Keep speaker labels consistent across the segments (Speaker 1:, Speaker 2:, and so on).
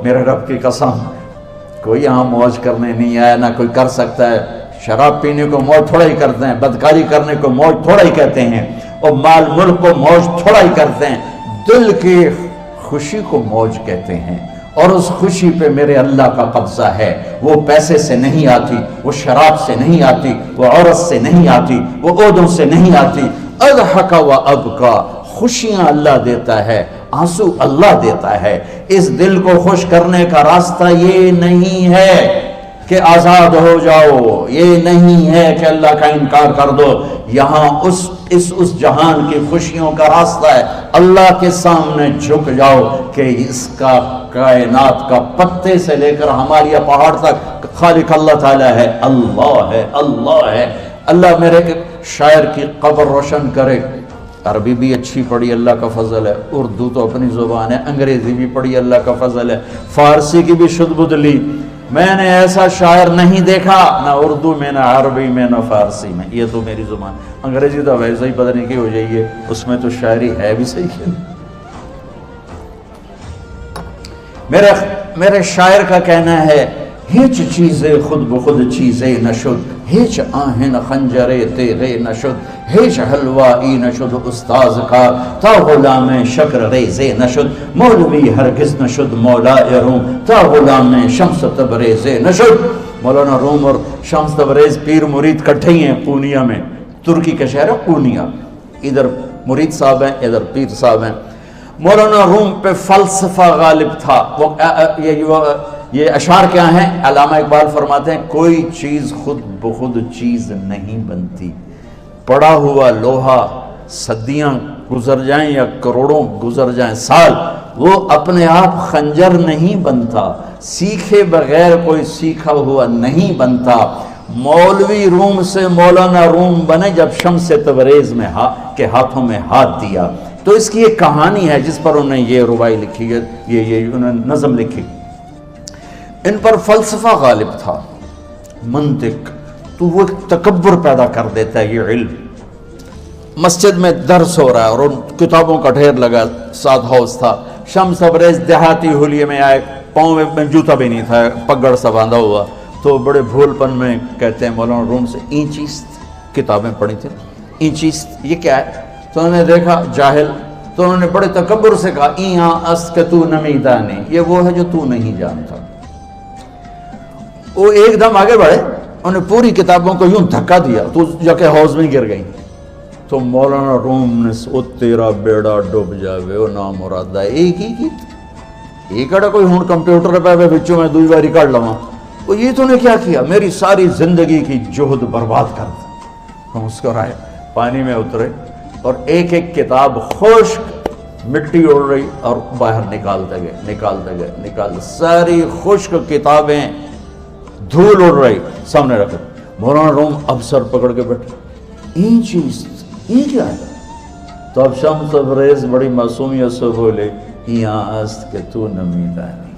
Speaker 1: میرے رب کی قسم کوئی یہاں موج کرنے نہیں آیا، نہ کوئی کر سکتا ہے۔ شراب پینے کو موج تھوڑا ہی کرتے ہیں، بدکاری کرنے کو موج تھوڑا ہی کہتے ہیں، اور مال ملک کو موج تھوڑا ہی کرتے ہیں، دل کی خوشی کو موج کہتے ہیں۔ اور اس خوشی پہ میرے اللہ کا قبضہ ہے، وہ پیسے سے نہیں آتی، وہ شراب سے نہیں آتی، وہ عورت سے نہیں آتی، وہ عہدوں سے نہیں آتی۔ اضحک و ابکا، خوشیاں اللہ دیتا ہے، آنسو اللہ دیتا ہے۔ اس دل کو خوش کرنے کا راستہ یہ نہیں ہے کہ آزاد ہو جاؤ، یہ نہیں ہے کہ اللہ کا انکار کر دو۔ یہاں اس جہان کی خوشیوں کا راستہ ہے، اللہ کے سامنے جھک جاؤ کہ اس کا کائنات کا پتے سے لے کر ہمارے پہاڑ تک خالق اللہ تعالیٰ ہے، اللہ ہے، اللہ ہے۔ اللہ میرے شاعر کی قبر روشن کرے۔ عربی بھی اچھی پڑھی، اللہ کا فضل ہے، اردو تو اپنی زبان ہے، انگریزی بھی پڑھی، اللہ کا فضل ہے، فارسی کی بھی شد بدھ لی۔ میں نے ایسا شاعر نہیں دیکھا، نہ اردو میں، نہ عربی میں، نہ فارسی میں، یہ تو میری زبان۔ انگریزی تو ویسے ہی پتہ نہیں کی ہو جائیے، اس میں تو شاعری ہے بھی صحیح ہے۔ میرے شاعر کا کہنا ہے، ہیچ چیزیں خود بخود چیزیں نشد، ہیچ آہن خنجرے تیغے نشد، ہیچ حلوائی نشد استاذ کا، تا غلام شکر ریزے نشد، مولوی ہرگز نشد مولا روم، تا غلام شمس تبریز نشد۔ مولانا روم اور شمس تبریز پیر مرید کٹھے ہی ہیں قونیہ میں، ترکی کا شہر ہے قونیہ، ادھر مرید صاحب ہیں، ادھر پیر صاحب ہیں۔ مولانا روم پہ فلسفہ غالب تھا۔ یہ اشعار کیا ہیں؟ علامہ اقبال فرماتے ہیں، کوئی چیز خود بخود چیز نہیں بنتی، پڑا ہوا لوہا صدیاں گزر جائیں یا کروڑوں گزر جائیں سال، وہ اپنے آپ خنجر نہیں بنتا، سیکھے بغیر کوئی سیکھا ہوا نہیں بنتا۔ مولوی روم سے مولانا روم بنے جب شمس تبریز میں کے ہاتھوں میں ہاتھ دیا۔ تو اس کی ایک کہانی ہے جس پر انہوں نے یہ ربائی لکھی ہے، یہ انہوں نے نظم لکھی۔ ان پر فلسفہ غالب تھا، منطق، تو وہ تکبر پیدا کر دیتا ہے یہ علم۔ مسجد میں درس ہو رہا ہے اور ان کتابوں کا ڈھیر لگا، ساتھ ہاؤس تھا۔ شمس تبریز دیہاتی حلیے میں آئے، پاؤں میں جوتا بھی نہیں تھا، پگڑ سا باندھا ہوا، تو بڑے بھول پن میں کہتے ہیں مولانا روم سے، اینچیست کتابیں پڑھی تھیں، اینچیست یہ کیا ہے؟ تو انہوں نے دیکھا جاہل، تو انہوں نے بڑے تکبر سے کہا، ایہاں است کہ تو نمیدانی، یہ وہ ہے جو تو نہیں جانتا۔ وہ ایک دم آگے بڑھے، انہوں نے پوری کتابوں کو یوں دھکا دیا تو جا کے حوض میں گر گئی۔ تو مولانا روم نے او تیرا بیڑا ڈوب جاوے او نام مرادہ، ایک ہی کی ایک کڑا کوئی ہون کمپیوٹر پہ بچوں میں دوئی باری کر لواں، وہ یہ تو نے کیا کیا، میری ساری زندگی کی جہد برباد کر دی۔ ہم اس کو رائے پانی میں اترے اور ایک ایک کتاب خشک مٹی اڑ رہی اور باہر نکالتے گئے، ساری خشک کتابیں دھول اڑ رہی سامنے رکھے۔ مولانا روم اب سر پکڑ کے بیٹھے، این چیز یہ کیا ہے؟ تو اب شمس تبریز بڑی معصومیت سے بولے، یہاں است کہ تو نمیدانی،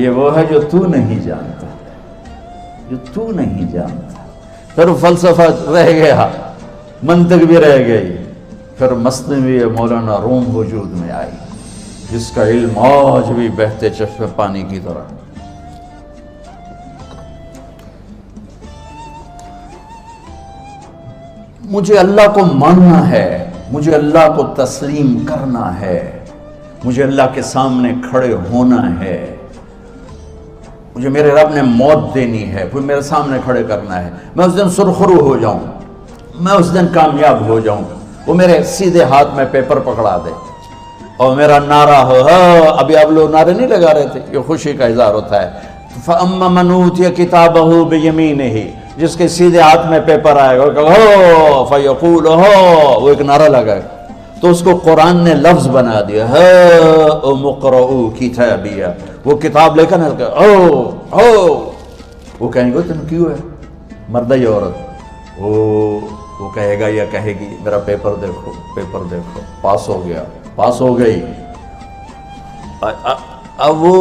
Speaker 1: یہ وہ ہے جو تو نہیں جانتا، جو تو نہیں جانتا۔ پھر فلسفہ رہ گیا، منطق بھی رہ گئی، پھر مثنوی مولانا روم وجود میں آئی، جس کا علم آج بھی بہتے چشمے پانی کی طرح۔ مجھے اللہ کو ماننا ہے، مجھے اللہ کو تسلیم کرنا ہے، مجھے اللہ کے سامنے کھڑے ہونا ہے، مجھے میرے رب نے موت دینی ہے، پھر میرے سامنے کھڑے کرنا ہے، میں اس دن سرخرو ہو جاؤں، میں اس دن کامیاب ہو جاؤں، وہ میرے سیدھے ہاتھ میں پیپر پکڑا دے اور میرا نعرہ ہو، ابھی آپ لوگ نعرے نہیں لگا رہے تھے، یہ خوشی کا اظہار ہوتا ہے۔ فَأَمَّا مَنْ أُوتِيَ كِتَابَهُ بِيَمِينِهِ، جس کے سیدھے ہاتھ میں پیپر آئے گا، ہو فیقول ہو، وہ ایک نعرہ لگائے، تو اس کو قرآن نے لفظ بنا دیا، ہا مقرؤ کتابیہ، وہ کتاب لے کر ہو، وہ کہیں گے تم کیوں ہے، مرد یا عورت، وہ کہے گا یا کہے گی میرا پیپر دیکھو، پیپر دیکھو، پاس ہو گیا، پاس ہو گئی۔ اب وہ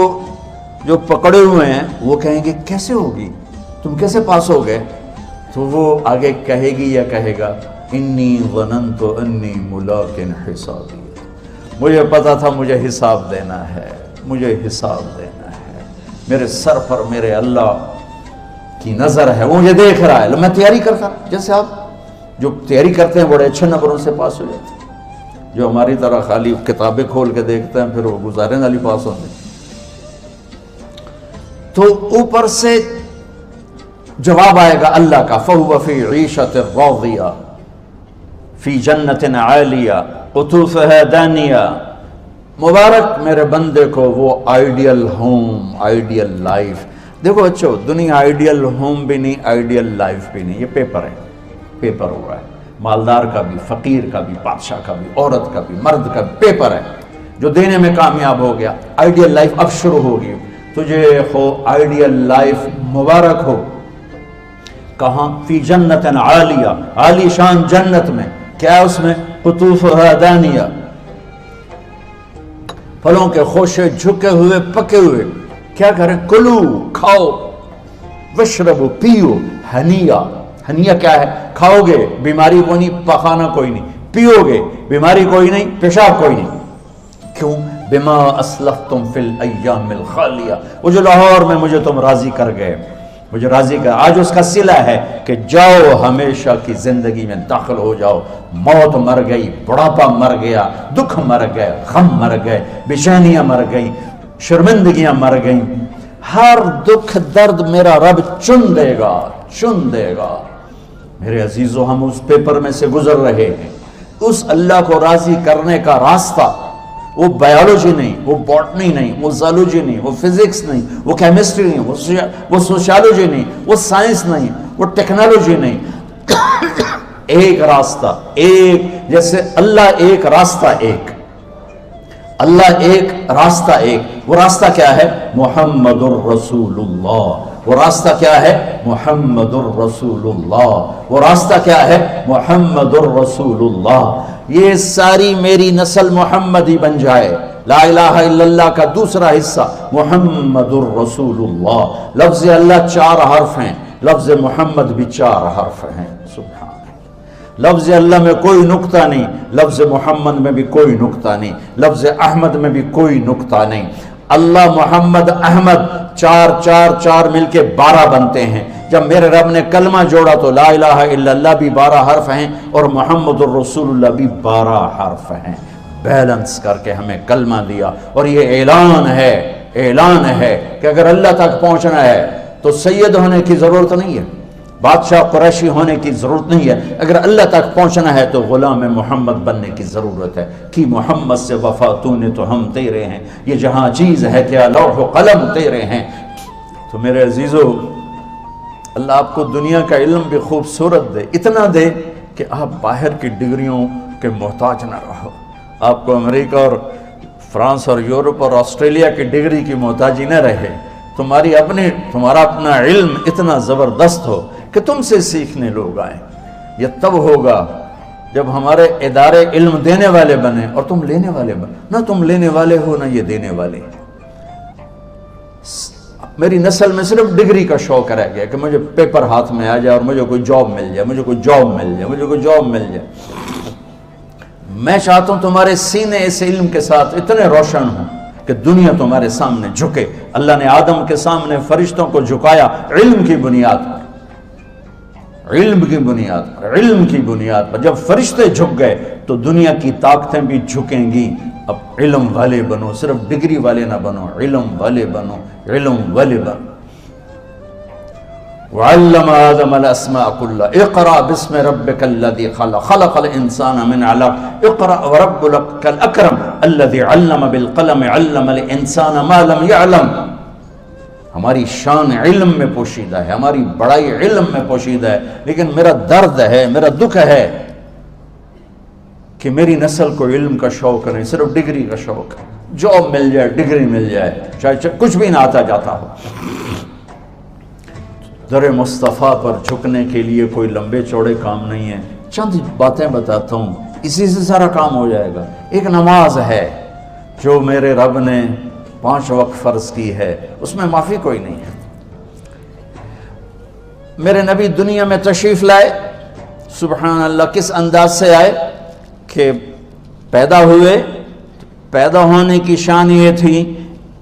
Speaker 1: جو پکڑے ہوئے ہیں وہ کہیں گے کیسے ہوگی، تم کیسے پاس ہو گئے؟ تو وہ آگے کہے گی یا کہے گا، انی ظننت انی ملاق حسابی، مجھے پتا تھا مجھے حساب دینا ہے، مجھے حساب دینا ہے، میرے سر پر میرے اللہ کی نظر ہے، وہ مجھے دیکھ رہا ہے۔ میں تیاری کرتا، جیسے آپ جو تیاری کرتے ہیں بڑے اچھے نمبروں سے پاس ہو جاتے ہیں، جو ہماری طرح خالی کتابیں کھول کے دیکھتے ہیں پھر وہ گزارے والی پاس ہوتے ہیں۔ تو اوپر سے جواب آئے گا اللہ کا، فَهُوَ فِي عِيشَةٍ رَاضِيَةٍ فِي جَنَّةٍ عَالِيَةٍ قُطُوفُهَا دَانِيَةٌ۔ مبارک میرے بندے کو وہ آئیڈیل ہوم، آئیڈیل لائف۔ دیکھو اچھو، دنیا آئیڈیل ہوم بھی نہیں، آئیڈیل لائف بھی نہیں، یہ پیپر ہے، پیپر ہو رہا ہے، مالدار کا بھی، فقیر کا بھی، بادشاہ کا بھی، عورت کا بھی، مرد کا بھی پیپر ہے۔ جو دینے میں کامیاب ہو گیا، آئیڈیل لائف اب شروع ہوگی۔ تجھے ہو آئیڈیل لائف مبارک ہو۔ کہاں؟ فی جنت عالیہ، عالی شان جنت میں، کیا ہے اس میں؟ قطوفها دانیہ، پھلوں کے خوشے جھکے ہوئے پکے ہوئے۔ کیا کریں؟ کلو، کھاؤ، وشربو، پیو، ہنیا۔ ہنیا کیا ہے؟ کھاؤ گے بیماری کوئی نہیں، پخانہ کوئی نہیں، پیو گے بیماری کوئی نہیں، پیشاب کوئی نہیں۔ کیوں؟ بما اسلفتم فی الایام الخالیہ، وہ جو لاہور میں مجھے تم راضی کر گئے، مجھے راضی کر، آج اس کا صلہ ہے کہ جاؤ ہمیشہ کی زندگی میں داخل ہو جاؤ۔ موت مر گئی، بڑھاپا مر گیا، دکھ مر گئے، غم مر گئے، بے چینیاں مر گئیں، شرمندگیاں مر گئیں۔ ہر دکھ درد میرا رب چن دے گا، چن دے گا۔ میرے عزیزو، ہم اس پیپر میں سے گزر رہے ہیں۔ اس اللہ کو راضی کرنے کا راستہ، وہ بایولوجی نہیں، وہ باٹنی نہیں، وہ زالوجی نہیں، وہ فزکس نہیں، وہ کیمسٹری نہیں، وہ سوشیالوجی نہیں، وہ سائنس نہیں، وہ ٹیکنالوجی نہیں۔ ایک راستہ، ایک، جیسے اللہ ایک، راستہ ایک، اللہ ایک، راستہ ایک۔ وہ راستہ کیا ہے؟ محمد الرسول اللہ۔ وہ راستہ کیا ہے؟ محمد الرسول اللہ۔ وہ راستہ کیا ہے؟ محمد الرسول اللہ۔ یہ ساری میری نسل محمدی بن جائے۔ لا الہ الا اللہ کا دوسرا حصہ محمد الرسول اللہ۔ لفظ اللہ 4 حرف ہیں، لفظ محمد بھی 4 حرف ہیں۔ سبحان اللہ۔ لفظ اللہ میں کوئی نقطہ نہیں، لفظ محمد میں بھی کوئی نقطہ نہیں، لفظ احمد میں بھی کوئی نقطہ نہیں۔ اللہ، محمد، احمد، 4 4 4 مل کے 12 بنتے ہیں۔ جب میرے رب نے کلمہ جوڑا تو لا الہ الا اللہ بھی 12 حرف ہیں اور محمد الرسول اللہ بھی 12 حرف ہیں۔ بیلنس کر کے ہمیں کلمہ دیا، اور یہ اعلان ہے، اعلان ہے کہ اگر اللہ تک پہنچنا ہے تو سید ہونے کی ضرورت نہیں ہے، بادشاہ قریشی ہونے کی ضرورت نہیں ہے۔ اگر اللہ تک پہنچنا ہے تو غلام محمد بننے کی ضرورت ہے۔ کہ محمد سے وفا تو نے تو ہم تیرے ہیں، یہ جہاں چیز ہے کیا لوح و قلم تیرے ہیں۔ تو میرے عزیزو، اللہ آپ کو دنیا کا علم بھی خوبصورت دے، اتنا دے کہ آپ باہر کی ڈگریوں کے محتاج نہ رہو، آپ کو امریکہ اور فرانس اور یورپ اور آسٹریلیا کی ڈگری کی محتاجی نہ رہے، تمہارا اپنا علم اتنا زبردست ہو کہ تم سے سیکھنے لوگ آئیں۔ یہ تب ہوگا جب ہمارے ادارے علم دینے والے بنے اور تم لینے والے بنے، نہ تم لینے والے ہو نہ یہ دینے والے۔ میری نسل میں صرف ڈگری کا شوق رہ گیا کہ مجھے پیپر ہاتھ میں آ جائے اور مجھے کوئی جاب مل جائے، مجھے کوئی جاب مل جائے، مجھے کوئی جاب مل جائے۔ میں چاہتا ہوں تمہارے سینے اس علم کے ساتھ اتنے روشن ہوں کہ دنیا تمہارے سامنے جھکے۔ اللہ نے آدم کے سامنے فرشتوں کو جھکایا علم کی بنیاد پر، علم کی بنیاد پر، علم کی بنیاد پر۔ جب فرشتے جھک گئے تو دنیا کی طاقتیں بھی جھکیں گی۔ اب علم والے بنو، صرف ڈگری والے نہ بنو، علم والے بنو، علم والے بنو۔ وعلم آدم الاسماء كلها اقرأ باسم ربك الذي خلق خلق الانسان من علق اقرأ وربك الاكرم الذي علم بالقلم علم الانسان ما لم يعلم۔ ہماری شان علم میں پوشیدہ ہے، ہماری بڑائی علم میں پوشیدہ ہے، لیکن میرا درد ہے، میرا دکھ ہے کہ میری نسل کو علم کا شوق نہیں، صرف ڈگری کا شوق ہے۔ جاب مل جائے، ڈگری مل جائے، چاہے کچھ بھی نہ آتا جاتا ہو۔ در مصطفیٰ پر جھکنے کے لیے کوئی لمبے چوڑے کام نہیں ہے، چند باتیں بتاتا ہوں، اسی سے سارا کام ہو جائے گا۔ ایک نماز ہے جو میرے رب نے 5 وقت فرض کی ہے، اس میں معافی کوئی نہیں ہے۔ میرے نبی دنیا میں تشریف لائے، سبحان اللہ، کس انداز سے آئے کہ پیدا ہوئے، پیدا ہونے کی شان یہ تھی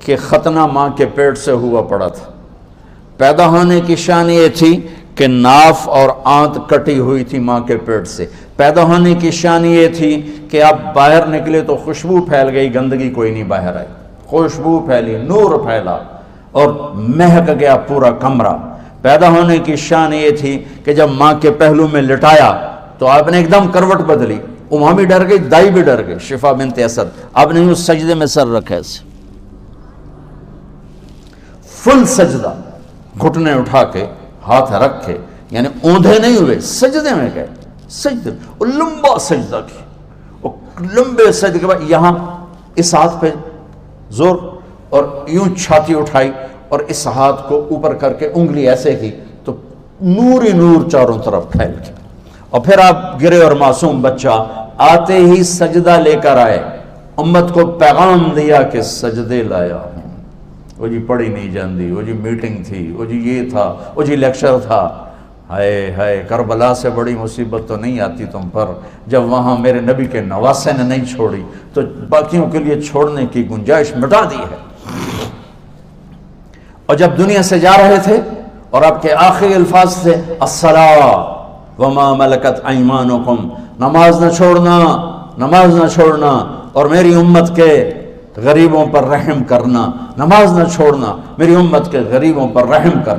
Speaker 1: کہ ختنہ ماں کے پیٹ سے ہوا پڑا تھا. پیدا ہونے کی شان یہ تھی کہ ناف اور آنت کٹی ہوئی تھی ماں کے پیٹ سے. پیدا ہونے کی شان یہ تھی کہ آپ باہر نکلے تو خوشبو پھیل گئی, گندگی کوئی نہیں باہر آئی, خوشبو پھیلی, نور پھیلا اور مہک گیا پورا کمرہ. پیدا ہونے کی شان یہ تھی کہ جب ماں کے پہلو میں لٹایا تو آپ نے ایک دم کروٹ بدلی. ماں بھی ڈر گئی, دائی بھی ڈر گئی, شفا بنت اسد. آپ نے اس سجدے میں سر رکھا ایسے فل سجدہ, گھٹنے اٹھا کے ہاتھ رکھ کے, یعنی اوندھے نہیں ہوئے, سجدے میں گئے. سجدے اور لمبا سجدہ کی, اور لمبے سجدے کے بعد یہاں اس ہاتھ پہ زور اور یوں چھاتی اٹھائی اور اس ہاتھ کو اوپر کر کے انگلی ایسے کی تو نور ہی نور چاروں طرف پھیل گیا. اور پھر آپ گرے اور معصوم بچہ آتے ہی سجدہ لے کر آئے, امت کو پیغام دیا کہ سجدے لایا ہوں. وہ جی پڑھی نہیں جاندی, وہ جی میٹنگ تھی, وہ جی یہ تھا, وہ جی لیکچر تھا. ہائے ہائے, کربلا سے بڑی مصیبت تو نہیں آتی تم پر جب وہاں میرے نبی کے نواسے نے نہیں چھوڑی تو باقیوں کے لیے چھوڑنے کی گنجائش مٹا دی ہے. اور جب دنیا سے جا رہے تھے اور آپ کے آخری الفاظ تھے الصلاۃ وما ملکت ایمانکم, نماز نہ چھوڑنا, نماز نہ چھوڑنا, اور میری امت کے غریبوں پر رحم کرنا, نماز نہ چھوڑنا, میری امت کے غریبوں پر رحم کر.